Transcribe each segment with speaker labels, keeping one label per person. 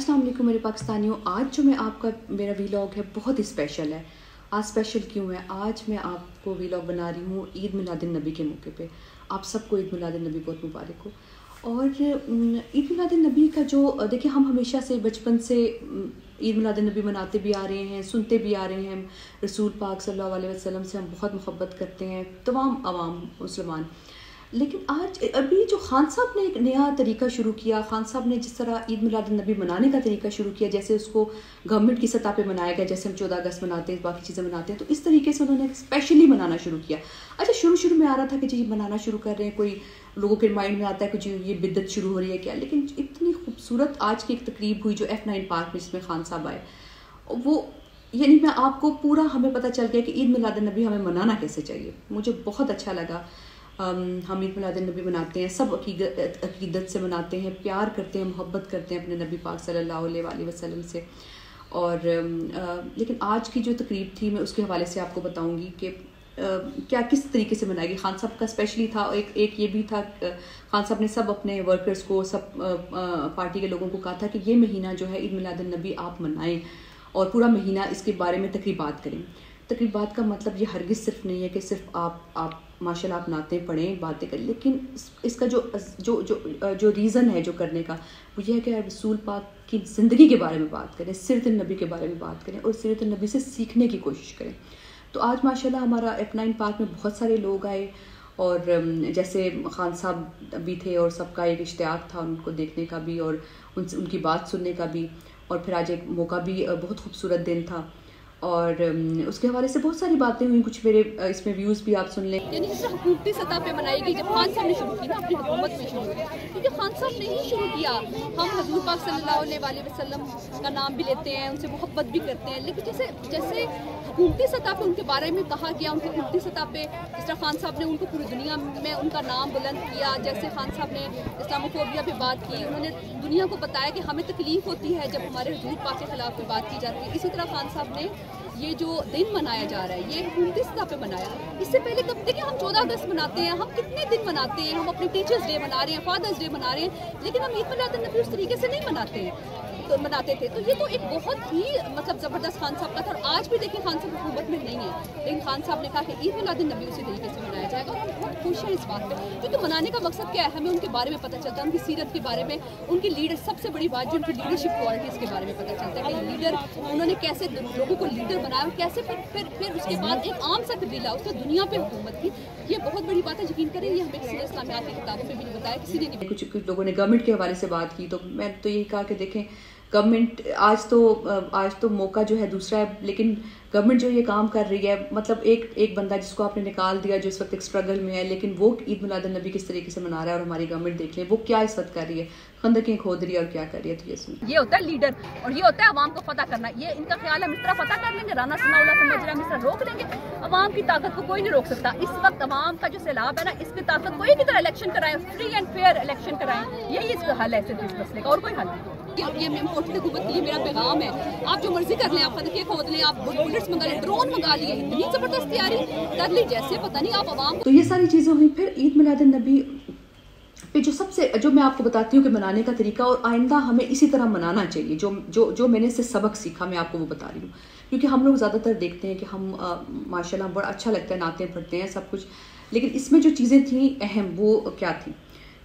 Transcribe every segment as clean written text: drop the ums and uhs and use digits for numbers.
Speaker 1: अस्सलाम वालेकुम मेरे पाकिस्तानियों। आज जो मैं आपका मेरा वीलॉग है बहुत ही स्पेशल है। आज स्पेशल क्यों है? आज मैं आपको वीलॉग बना रही हूँ ईद मिलादुन नबी के मौके पे। आप सबको ईद मिलादुन नबी बहुत मुबारक हो। और ईद मिलादुन नबी का जो देखिए, हम हमेशा से बचपन से ईद मिलादुन नबी मनाते भी आ रहे हैं, सुनते भी आ रहे हैं। रसूल पाक सल्लल्लाहु अलैहि वसल्लम से हम बहुत मोहब्बत करते हैं, तमाम अवाम मुसलमान। लेकिन आज अभी जो खान साहब ने एक नया तरीका शुरू किया, खान साहब ने जिस तरह ईद मिलादुन नबी मनाने का तरीका शुरू किया, जैसे उसको गवर्नमेंट की सतह पे मनाया गया, जैसे हम 14 अगस्त मनाते हैं, बाकी चीज़ें मनाते हैं, तो इस तरीके से उन्होंने स्पेशली मनाना शुरू किया। अच्छा, शुरू में आ रहा था कि जी मनाना शुरू कर रहे हैं, कोई लोगों के माइंड में आता है कि जी ये बिद्दत शुरू हो रही है क्या, लेकिन इतनी खूबसूरत आज की एक तकरीब हुई जो F9 पार्क में, जिसमें खान साहब आए, वो यानी मैं आपको पूरा हमें पता चल गया कि ईद मिलादुन नबी हमें मनाना कैसे चाहिए। मुझे बहुत अच्छा लगा। हम ईद मिलादुन नबी मनाते हैं, सब अकीदत से मनाते हैं, प्यार करते हैं, मोहब्बत करते हैं अपने नबी पाक सल्लल्लाहु अलैहि वसल्लम से। और लेकिन आज की जो तकरीब थी, मैं उसके हवाले से आपको बताऊंगी कि क्या किस तरीके से मनाएगी। खान साहब का स्पेशली था, एक ये भी था, खान साहब ने सब अपने वर्कर्स को, सब पार्टी के लोगों को कहा था कि ये महीना जो है ईद मिलादुन नबी आप मनाएं और पूरा महीना इसके बारे में तकरीबात करें। तकरीबात का मतलब ये हरगिज़ सिर्फ नहीं है कि सिर्फ आप माशाल्लाह आप नातें पढ़ें, बातें करें, लेकिन इसका जो रीज़न है जो करने का, वो ये है कि रसूल पाक की ज़िंदगी के बारे में बात करें, सीरत नबी के बारे में बात करें और सीरत नबी से सीखने की कोशिश करें। तो आज माशाल्लाह हमारा F9 पार्क में बहुत सारे लोग आए और जैसे खान साहब भी थे और सबका एक इश्तियाक था उनको देखने का भी और उनकी बात सुनने का भी। और फिर आज एक मौका भी, बहुत खूबसूरत दिन था और उसके हवाले से बहुत सारी बातें हुई। कुछ मेरे इसमें व्यूज़ भी आप सुन लें।
Speaker 2: यानी जिस तरह हुकूमती सतह पे मनाई गई, जब खान साहब ने शुरू की ना, अपनी हुकूमत में शुरू की, क्योंकि खान साहब ने ही शुरू किया। हम हजूर पाक सल्लल्लाहु अलैहि वसल्लम का नाम भी लेते हैं, उनसे मोहब्बत भी करते हैं, लेकिन जैसे हुकूमती सतह पे उनके बारे में कहा गया, उनकी हुकूमती सतह पे जिस तरह खान साहब ने उनको पूरी दुनिया में उनका नाम बुलंद किया, जैसे खान साहब ने इस्लामोफोबिया पे बात की, उन्होंने दुनिया को बताया कि हमें तकलीफ होती है जब हमारे हजूर पाक के खिलाफ में बात की जाती है। इसी तरह खान साहब ने ये जो दिन मनाया जा रहा है, ये हुकूमती सतह पे मनाया। इससे पहले कब देखिए, हम 14 अगस्त मनाते हैं, हम कितने दिन मनाते हैं, हम अपनी टीचर्स डे मना रहे हैं, फादर्स डे मना रहे हैं, लेकिन हम ईद मिलादुन नबी उस तरीके से नहीं मनाते हैं, तो मनाते थे। तो ये तो एक बहुत ही मतलब ज़बरदस्त खान साहब का था। और आज भी देखिए खान साहब हुकूमत में नहीं है, लेकिन खान साहब ने कहा कि ईद मिलादुन नबी उसी तरीके से मनाया जाएगा और हम बहुत खुश हैं इस बात पे, क्योंकि मनाने का मकसद क्या है, हमें उनके बारे में पता चलता है, उनकी सीरत के बारे में, उनकी लीडर, सबसे बड़ी बात जो उनकी लीडरशिप क्वालिटीज़ के बारे में पता चलता है कि लीडर, उन्होंने कैसे लोगों को लीडर बनाया और कैसे फिर उसके बाद एक आम सा कबीला उसने दुनिया पे हुकूमत की। ये बहुत बड़ी बात है, यकीन करें, ये हमें किसी ने इस्लामियात की किताबों में भी नहीं बताया, किसी ने नहीं।
Speaker 1: कुछ लोगों ने गवर्नमेंट के हवाले से बात की, तो मैं तो यही कहा कि देखें, गवर्नमेंट आज तो मौका जो है दूसरा है, लेकिन गवर्नमेंट जो ये काम कर रही है, मतलब एक बंदा जिसको आपने निकाल दिया, जो इस वक्त एक स्ट्रगल में है, लेकिन वो ईद मिलादुन नबी किस तरीके से मना रहा है, और हमारी गवर्नमेंट देख लें वो क्या इस वक्त कर रही है, खंदकें खोद रही है और क्या कर रही है। तो ये सुन,
Speaker 2: ये होता है लीडर और ये होता है अवाम को फतह करना। ये इनका ख्याल है, हम इस तरह फतह कर लेंगे, राना सनाउल्लाह समझ रहे हैं, हम इस तरह रोक लेंगे। अवाम की ताकत को कोई नहीं रोक सकता। इस वक्त अवाम का जो सैलाब है ना, इसकी ताकत कोई की तरह इलेक्शन कराएं, फ्री एंड फेयर इलेक्शन कराएं, यही इसका हल है सिर्फ इस मसले का, और कोई हल नहीं। ये इम्पोर्टेंट हुकूमत के लिए मेरा पैगाम है, आप जो मर्जी कर लें, आप फतह खोद लें, आप बुलेट्स मंगा लें, ड्रोन मंगा लिए, इतनी जबरदस्त तैयारी कर ली, जैसे पता नहीं आप अवाम।
Speaker 1: तो ये सारी चीज़ें हुई। फिर ईद मिलादुन नबी पे जो मैं आपको बताती हूँ कि मनाने का तरीका, और आइंदा हमें इसी तरह मनाना चाहिए। जो मैंने इससे सबक सीखा, मैं आपको वो बता रही हूँ। क्योंकि हम लोग ज़्यादातर देखते हैं कि हम माशाल्लाह बड़ा अच्छा लगता है, नाते पढ़ते हैं, सब कुछ, लेकिन इसमें जो चीज़ें थी अहम, वो क्या थी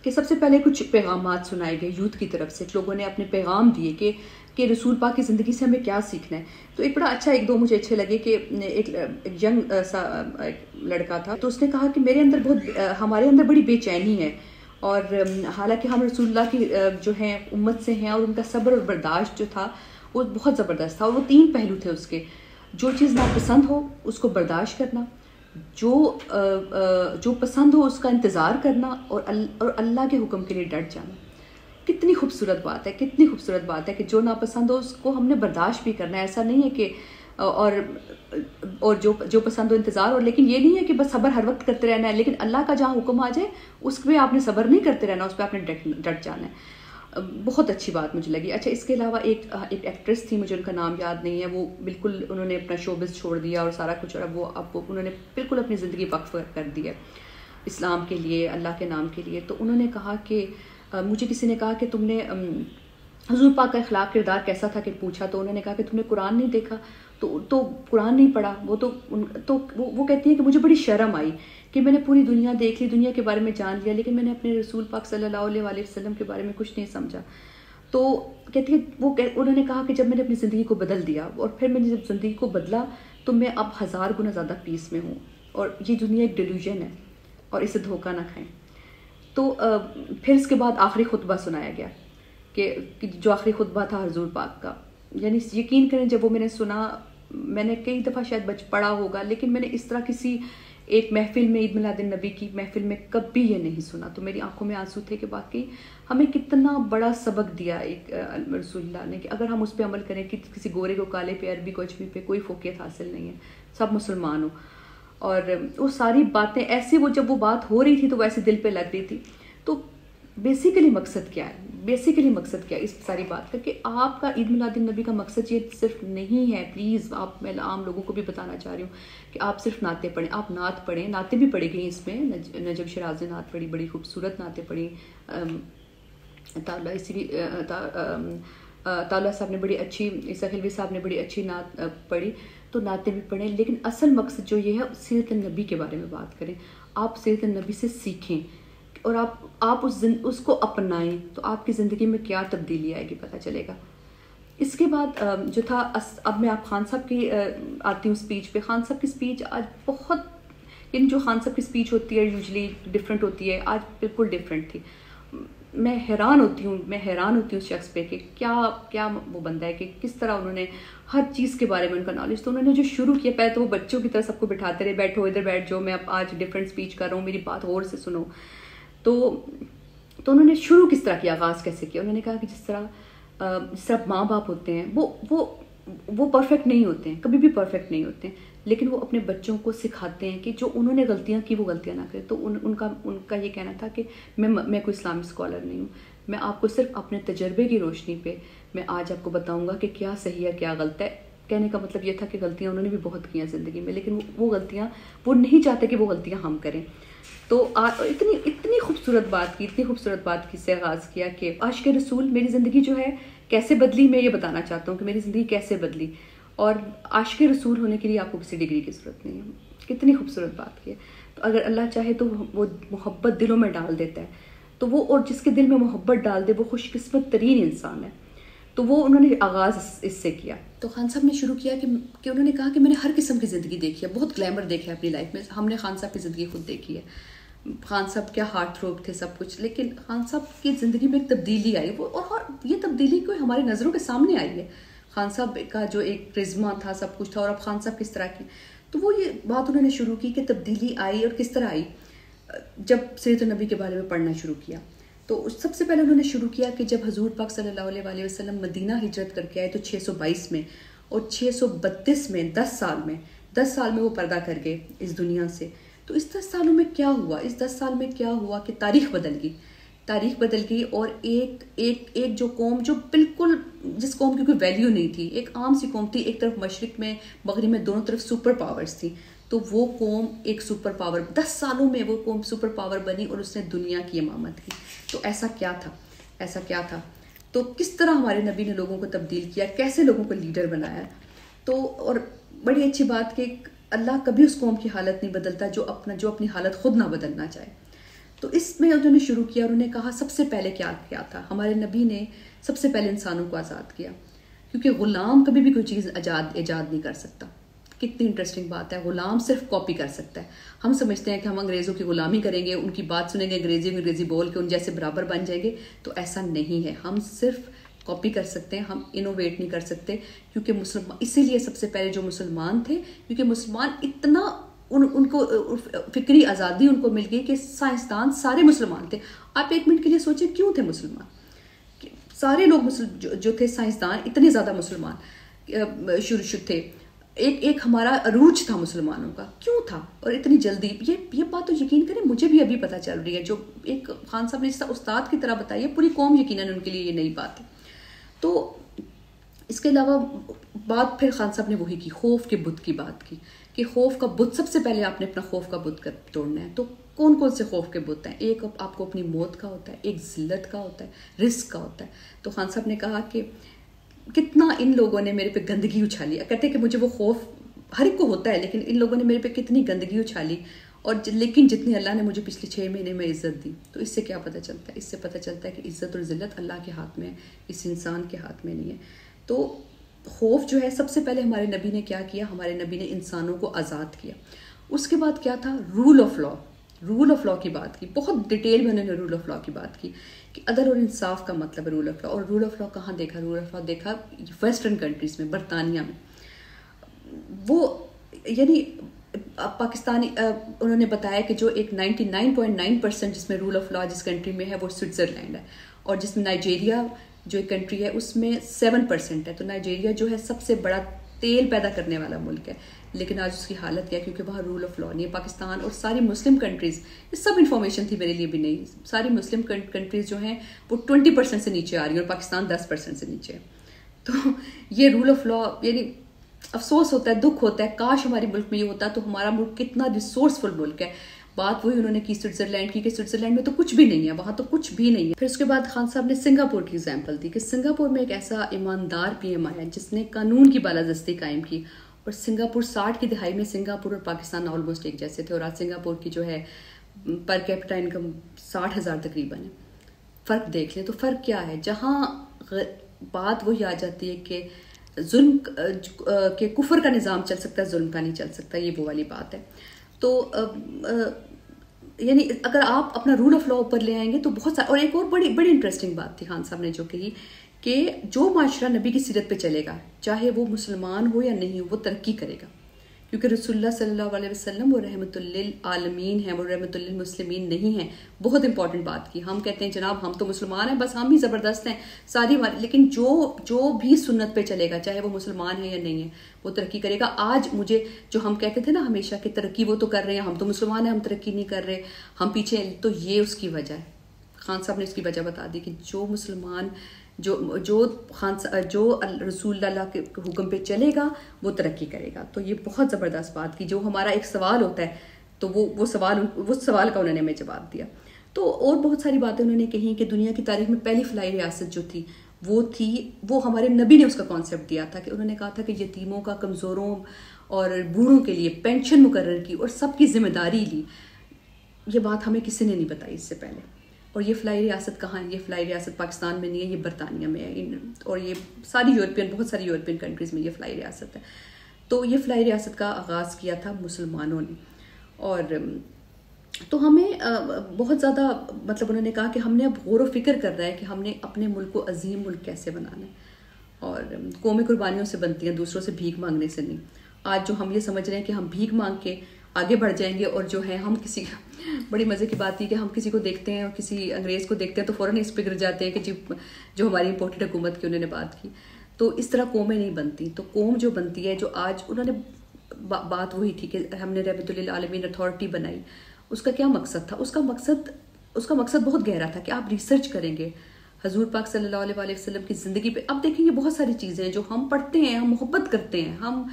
Speaker 1: कि सबसे पहले कुछ पैगामात सुनाए गए यूथ की तरफ से। लोगों ने अपने पैगाम दिए कि रसूल पाक की ज़िंदगी से हमें क्या सीखना है। तो एक बड़ा अच्छा, एक दो मुझे अच्छे लगे कि एक यंग सा एक लड़का था, तो उसने कहा कि मेरे अंदर हमारे अंदर बड़ी बेचैनी है, और हालांकि हम रसूलुल्लाह की जो हैं उम्मत से हैं, और उनका सब्र और बर्दाश्त जो था वो बहुत ज़बरदस्त था। और वो 3 पहलू थे उसके, जो चीज़ नापसंद हो उसको बर्दाश्त करना, जो पसंद हो उसका इंतज़ार करना, और अल्लाह के हुक्म के लिए डट जाना। कितनी खूबसूरत बात है, कितनी खूबसूरत बात है कि जो नापसंद हो उसको हमने बर्दाश्त भी करना है। ऐसा नहीं है कि और जो पसंद हो इंतज़ार, और लेकिन ये नहीं है कि बस सब्र हर वक्त करते रहना है, लेकिन अल्लाह का जहाँ हुक्म आ जाए उस पर आपने सब्र नहीं करते रहना, उस पर आपने डट जाना है। बहुत अच्छी बात मुझे लगी। अच्छा, इसके अलावा एक एक्ट्रेस थी, मुझे उनका नाम याद नहीं है, वो बिल्कुल उन्होंने अपना शोबिज़ छोड़ दिया और सारा कुछ, और अब उन्होंने बिल्कुल अपनी ज़िंदगी वक्फ कर दी है इस्लाम के लिए, अल्लाह के नाम के लिए। तो उन्होंने कहा कि मुझे किसी ने कहा कि तुमने हुजूर पाक का अखलाक किरदार कैसा था कि पूछा तो उन्होंने कहा कि तुमने कुरान नहीं देखा, तो कुरान नहीं पढ़ा। वो कहती है कि मुझे बड़ी शर्म आई कि मैंने पूरी दुनिया देख ली, दुनिया के बारे में जान लिया, लेकिन मैंने अपने रसूल पाक सल्लल्लाहु अलैहि वसल्लम के बारे में कुछ नहीं समझा। तो कहती है उन्होंने कहा कि जब मैंने अपनी ज़िंदगी को बदल दिया और फिर मैंने जब ज़िंदगी को बदला तो मैं अब 1000 गुना ज़्यादा पीस में हूँ, और ये दुनिया एक डिल्यूजन है और इसे धोखा ना खाएं। तो फिर इसके बाद आखिरी खुतबा सुनाया गया कि जो आखिरी खुतबा था हुजूर पाक का, यानी यकीन करें जब वो मैंने सुना, मैंने कई दफ़ा शायद पढ़ा होगा, लेकिन मैंने इस तरह किसी एक महफिल में, ईद मिलाद नबी की महफिल में कभी ये नहीं सुना। तो मेरी आंखों में आंसू थे कि बाकी हमें कितना बड़ा सबक दिया एक रसूलुल्लाह ने, कि अगर हम उस पर अमल करें कि किसी गोरे को काले पे, अरबी को अजमी पे कोई फोकियत हासिल नहीं है, सब मुसलमान हो। और वो सारी बातें ऐसे, वो जब वो बात हो रही थी तो वैसे दिल पे लग रही थी। तो बेसिकली मकसद क्या है, इस सारी बात का, कि आपका ईद मिलाद नबी का मकसद ये सिर्फ नहीं है, प्लीज़ आप, मैं आम लोगों को भी बताना चाह रही हूँ कि आप सिर्फ नाते पढ़ें, आप नात पढ़ें, नातें भी पढ़ी गई इसमें। नजब शराज ने नात पढ़ी, बड़ी खूबसूरत नातें पढ़ी, ताला साहब ने बड़ी अच्छी, ईसा खिलवी साहब ने बड़ी अच्छी नात पढ़ी, तो नातें भी पढ़ें, लेकिन असल मकसद जो ये है सीरत नबी के बारे में बात करें। आप सीरत नबी से सीखें और आप उसको अपनाएं, तो आपकी ज़िंदगी में क्या तब्दीली आएगी पता चलेगा। इसके बाद जो था, अब मैं आप खान साहब की आती हूँ स्पीच पे। खान साहब की स्पीच आज बहुत, यानी जो खान साहब की स्पीच होती है यूजुअली डिफरेंट होती है, आज बिल्कुल डिफरेंट थी। मैं हैरान होती हूँ उस शख्स पे कि क्या वो बंदा है, कि किस तरह उन्होंने हर चीज़ के बारे में उनका नॉलेज। तो उन्होंने जो शुरू किया, पहले तो वो बच्चों की तरह सबको बिठाते रहे, बैठो इधर बैठ जाओ, मैं अब आज डिफरेंट स्पीच कर रहा हूँ, मेरी बात और से सुनो। तो उन्होंने शुरू किस तरह किया, आगाज़ कैसे किया। उन्होंने कहा कि जिस तरह माँ बाप होते हैं, वो परफेक्ट नहीं होते हैं, कभी भी परफेक्ट नहीं होते हैं, लेकिन वो अपने बच्चों को सिखाते हैं कि जो उन्होंने गलतियाँ की वो गलतियाँ ना करें। तो उनका ये कहना था कि मैं कोई इस्लामिक स्कॉलर नहीं हूँ, मैं आपको सिर्फ अपने तजर्बे की रोशनी पे मैं आज आपको बताऊँगा कि क्या सही है क्या गलत है। कहने का मतलब ये था कि गलतियाँ उन्होंने भी बहुत की हैं ज़िंदगी में, लेकिन वो गलतियाँ वो नहीं चाहते कि वो गलतियाँ हम करें। तो इतनी खूबसूरत बात की से आगाज़ किया कि आशिक़ रसूल, मेरी ज़िंदगी जो है कैसे बदली, मैं ये बताना चाहता हूँ कि मेरी ज़िंदगी कैसे बदली। और आशिक़ रसूल होने के लिए आपको किसी डिग्री की ज़रूरत नहीं है। कितनी खूबसूरत बात की है। तो अगर अल्लाह चाहे तो वो मोहब्बत दिलों में डाल देता है, तो वो, और जिसके दिल में मोहब्बत डाल दे वो खुशकिस्मत तरीन इंसान है। तो वो उन्होंने आगाज़ इससे किया। तो खान साहब ने शुरू किया कि उन्होंने कहा कि मैंने हर किस्म की ज़िंदगी देखी है, बहुत ग्लैमर देखा है अपनी लाइफ में। हमने खान साहब की ज़िंदगी खुद देखी है, खान साहब क्या हार्ट थ्रोब थे सब कुछ, लेकिन खान साहब की ज़िंदगी में एक तब्दीली आई, वो और ये तब्दीली कोई हमारी नज़रों के सामने आई है। खान साहब का जो एक क्रिज्मा था, सब कुछ था, और अब खान साहब किस तरह की, तो वो ये बात उन्होंने शुरू की कि तब्दीली आई, और किस तरह आई। जब सीरत नबी के बारे में पढ़ना शुरू किया, तो सबसे पहले उन्होंने शुरू किया कि जब हुजूर पाक सल्लल्लाहु अलैहि वसल्लम मदीना हिजरत करके आए तो 622 में, और 632 में 10 साल में वो पर्दा कर गए इस दुनिया से। तो इस 10 सालों में क्या हुआ, कि तारीख बदल गई, और एक जो कौम, जो बिल्कुल जिस कौम की कोई वैल्यू नहीं थी, एक आम सी कौम थी, एक तरफ मशरिक में मगरिब में दोनों तरफ सुपर पावर्स थी, तो वो कौम एक सुपर पावर, 10 सालों में वो कौम सुपर पावर बनी और उसने दुनिया की इमामत की। तो ऐसा क्या था, तो किस तरह हमारे नबी ने लोगों को तब्दील किया, कैसे लोगों को लीडर बनाया। तो और बड़ी अच्छी बात कि अल्लाह कभी उस कौम की हालत नहीं बदलता जो अपनी हालत खुद ना बदलना चाहे। तो इसमें उन्होंने शुरू किया, उन्होंने कहा सबसे पहले क्या था, हमारे नबी ने सबसे पहले इंसानों को आज़ाद किया, क्योंकि ग़ुलाम कभी भी कोई चीज़ ईजाद नहीं कर सकता। कितनी इंटरेस्टिंग बात है, ग़ुलाम सिर्फ कॉपी कर सकता है। हम समझते हैं कि हम अंग्रेज़ों की ग़ुलामी करेंगे, उनकी बात सुनेंगे, अंग्रेज़ी बोल के उन जैसे बराबर बन जाएंगे, तो ऐसा नहीं है। हम सिर्फ कॉपी कर सकते हैं, हम इनोवेट नहीं कर सकते, क्योंकि मुसलमान, इसीलिए सबसे पहले जो मुसलमान थे, क्योंकि मुसलमान इतना उनको फिक्री आज़ादी उनको मिल गई कि साइंसदान सारे मुसलमान थे। आप एक मिनट के लिए सोचें, क्यों थे मुसलमान, सारे लोग जो थे साइंसदान, इतने ज़्यादा मुसलमान शुरू थे। एक हमारा अरूज था मुसलमानों का, क्यों था, और इतनी जल्दी। ये बात तो यकीन करें मुझे भी अभी पता चल रही है, जो एक खान साहब ने जिस उस्ताद की तरह बताई है, पूरी कौम यकीनन उनके लिए ये नई बात है। तो इसके अलावा बात फिर खान साहब ने वही की, खौफ के बुत की बात की, कि खौफ का बुत, सबसे पहले आपने अपना खौफ का बुत तोड़ना है। तो कौन कौन से खौफ के बुत हैं? एक आपको अपनी मौत का होता है, एक ज़िल्लत का होता है, रिस्क का होता है। तो खान साहब ने कहा कि कितना इन लोगों ने मेरे पे गंदगी उछाली। कहते हैं कि मुझे वो खौफ हर एक को होता है, लेकिन इन लोगों ने मेरे पे कितनी गंदगी उछाली, और लेकिन जितनी अल्लाह ने मुझे पिछले 6 महीने में इज़्ज़त दी। तो इससे क्या पता चलता है? इससे पता चलता है कि इज़्ज़त और ज़िल्लत अल्लाह के हाथ में है, इस इंसान के हाथ में नहीं है। तो खौफ जो है, सबसे पहले हमारे नबी ने क्या किया? हमारे नबी ने इंसानों को आज़ाद किया। उसके बाद क्या था? Rule of law. Rule of law की बात की, बहुत डिटेल में उन्होंने रूल ऑफ लॉ की बात की कि अदल और इंसाफ का मतलब है रूल ऑफ लॉ। और रूल ऑफ लॉ कहाँ देखा? रूल ऑफ लॉ देखा वेस्टर्न कंट्रीज़ में, बरतानिया में। वो यानी पाकिस्तानी उन्होंने बताया कि जो एक 99.9% जिसमें रूल ऑफ लॉ जिस कंट्री में है वो स्विट्ज़रलैंड है, और जिसमें नाइजीरिया जो एक कंट्री है उसमें 7% है। तो नाइजीरिया जो है सबसे बड़ा तेल पैदा करने वाला मुल्क है, लेकिन आज उसकी हालत क्या है? क्योंकि वहाँ रूल ऑफ लॉ नहीं है। पाकिस्तान और सारी मुस्लिम कंट्रीज़, ये सब इन्फॉर्मेशन थी मेरे लिए भी नहीं, सारी मुस्लिम कंट्रीज़ जो हैं वो 20% से नीचे आ रही है और पाकिस्तान 10% से नीचे है। तो ये रूल ऑफ लॉ, यानी अफसोस होता है, दुख होता है, काश हमारे मुल्क में ये होता तो हमारा मुल्क कितना रिसोर्सफुल मुल्क है। बात वही उन्होंने की स्विट्ज़रलैंड की, कि स्विट्ज़रलैंड में तो कुछ भी नहीं है, वहाँ तो कुछ भी नहीं है। फिर उसके बाद खान साहब ने सिंगापुर की एग्जाम्पल दी कि सिंगापुर में एक ऐसा ईमानदार PM आया जिसने कानून की बालादस्ती कायम की। और सिंगापुर 60 की दहाई में सिंगापुर और पाकिस्तान ऑलमोस्ट एक जैसे थे, और आज सिंगापुर की जो है पर कैपिटा इनकम 60,000 तकरीबन है। फ़र्क देख लें तो फ़र्क क्या है? जहाँ बात वही आ जाती है कि जुल्म के कुफर का निज़ाम चल सकता है, जुल्म का नहीं चल सकता, ये वो वाली बात है। तो यानी अगर आप अपना रूल ऑफ लॉ ऊपर ले आएंगे तो बहुत सारा। और एक और बड़ी इंटरेस्टिंग बात थी खान साहब ने जो कही कि जो माशरा नबी की सीरत पे चलेगा, चाहे वो मुसलमान हो या नहीं हो, वो तरक्की करेगा, क्योंकि रसूलुल्लाह सल्लल्लाहु अलैहि वसल्लम वो रहमतुल लिल आलमीन हैं, वो रहमतुल लिल मुस्लिमीन नहीं हैं। बहुत इंपॉर्टेंट बात की। हम कहते हैं जनाब हम तो मुसलमान हैं, बस हम ही ज़बरदस्त हैं सारी बात, लेकिन जो भी सुन्नत पे चलेगा, चाहे वो मुसलमान है या नहीं है, वो तरक्की करेगा। आज मुझे जो हम कहते थे ना हमेशा कि तरक्की वो तो कर रहे हैं, हम तो मुसलमान हैं, हम तरक्की नहीं कर रहे, हम पीछे, तो ये उसकी वजह है। खान साहब ने इसकी वजह बता दी कि जो मुसलमान जो रसूल अल्लाह के हुक्म पे चलेगा वो तरक्की करेगा। तो ये बहुत ज़बरदस्त बात की। जो हमारा एक सवाल होता है तो वो सवाल का उन्होंने हमें जवाब दिया। तो और बहुत सारी बातें उन्होंने कही कि दुनिया की तारीख में पहली फलाई रियासत जो थी वो हमारे नबी ने उसका कॉन्सेप्ट दिया था कि उन्होंने कहा था कि यतीमों का, कमज़ोरों और बूढ़ों के लिए पेंशन मुकर्रर की और सबकी जिम्मेदारी ली। ये बात हमें किसी ने नहीं बताई इससे पहले। और ये फ़लाई रियासत कहाँ है? ये फ़लाई रियासत पाकिस्तान में नहीं है, ये बरतानिया में है, और ये बहुत सारी यूरोपियन कंट्रीज़ में ये फ़लाई रियासत है। तो ये फ़लाई रियासत का आगाज़ किया था मुसलमानों ने। और तो हमें बहुत ज़्यादा मतलब उन्होंने कहा कि हमने अब गौर व फिक्र कर रहा है कि हमने अपने मुल्क को अजीम मुल्क कैसे बनाना है, और कौमें कुर्बानियों से बनती हैं, दूसरों से भीख मांगने से नहीं। आज जो हम ये समझ रहे हैं कि हम भीख मांग के आगे बढ़ जाएंगे, और जो है हम किसी बड़ी मज़े की बात थी कि हम किसी को देखते हैं और किसी अंग्रेज़ को देखते हैं तो फ़ौरन इस पे गिर जाते हैं कि जी जो हमारी इम्पोर्टेड हुकूमत की उन्होंने बात की। तो इस तरह कौमें नहीं बनती। तो कौम जो बनती है, जो आज उन्होंने बात वही थी कि हमने रहमतुल लिल आलमीन अथॉरिटी बनाई, उसका क्या मकसद था? उसका मकसद बहुत गहरा था कि आप रिसर्च करेंगे हजूर पाक सल्लल्लाहु अलैहि वसल्लम की ज़िंदगी पे। अब देखेंगे बहुत सारी चीज़ें हैं जो हम पढ़ते हैं, हम मोहब्बत करते हैं, हम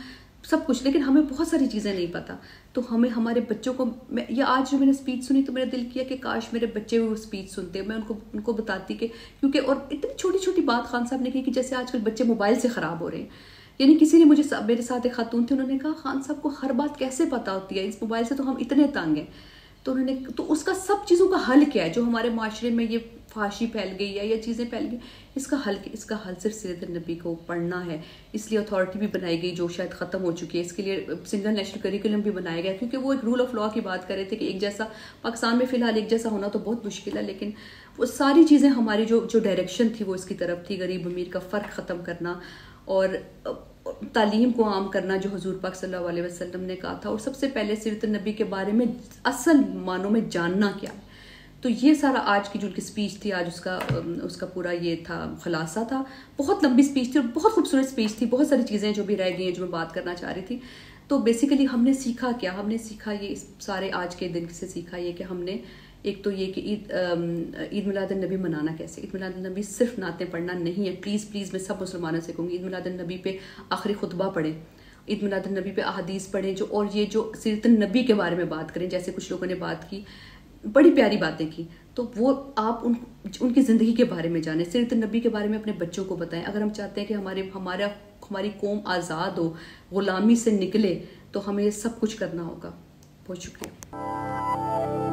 Speaker 1: सब कुछ, लेकिन हमें बहुत सारी चीज़ें नहीं पता। तो हमें हमारे बच्चों को, या आज जो मैंने स्पीच सुनी तो मेरा दिल किया कि काश मेरे बच्चे वो स्पीच सुनते, मैं उनको बताती कि क्योंकि, और इतनी छोटी छोटी बात खान साहब ने की कि जैसे आजकल बच्चे मोबाइल से ख़राब हो रहे हैं। यानी किसी ने मेरे साथ एक खातून थी, उन्होंने कहा खान साहब को हर बात कैसे पता होती है, इस मोबाइल से तो हम इतने तंग हैं। तो उसका सब चीज़ों का हल क्या है? जो हमारे माशरे में ये फाशी फैल गई है या चीज़ें फैल गई, इसका हल सिर्फ सीरत नबी को पढ़ना है। इसलिए अथॉरिटी भी बनाई गई जो शायद ख़त्म हो चुकी है। इसके लिए सिंगल नेशनल करिकुलम भी बनाया गया, क्योंकि वो एक रूल ऑफ लॉ की बात कर रहे थे कि एक जैसा पाकिस्तान में फ़िलहाल एक जैसा होना तो बहुत मुश्किल है, लेकिन वो सारी चीज़ें हमारी जो डायरेक्शन थी वो इसकी तरफ थी, गरीब अमीर का फ़र्क ख़त्म करना और तालीम को आम करना जो हुजूर पाक सल्लल्लाहु अलैहि वसल्लम ने कहा था, और सबसे पहले सीरत नबी के बारे में असल मानों में जानना क्या। तो ये सारा आज की जो उनकी स्पीच थी, आज उसका पूरा ये था, खुलासा था। बहुत लंबी स्पीच थी और बहुत खूबसूरत स्पीच थी, बहुत सारी चीज़ें जो भी रह गई हैं जो मैं बात करना चाह रही थी। तो बेसिकली हमने सीखा क्या? हमने सीखा ये, इस सारे आज के दिन से सीखा ये कि हमने एक तो ये कि ईद मिलादुन नबी मनाना कैसे। ईद मिलादुन नबी सिर्फ नातें पढ़ना नहीं है, प्लीज़ मैं सब मुसलमानों से कहूँगी ईद मिलादुन नबी पे आखिरी खुतबा पढ़ें, ईद मिलाद नबी पे अहादीस पढ़ें जो, और ये जो सीरत नबी के बारे में बात करें, जैसे कुछ लोगों ने बात की, बड़ी प्यारी बातें की, तो वो आप उनकी ज़िंदगी के बारे में जानें, सीरत नबी के बारे में अपने बच्चों को बताएं। अगर हम चाहते हैं कि हमारी कौम आज़ाद हो, ग़ुलामी से निकले, तो हमें ये सब कुछ करना होगा। बहुत शुक्रिया।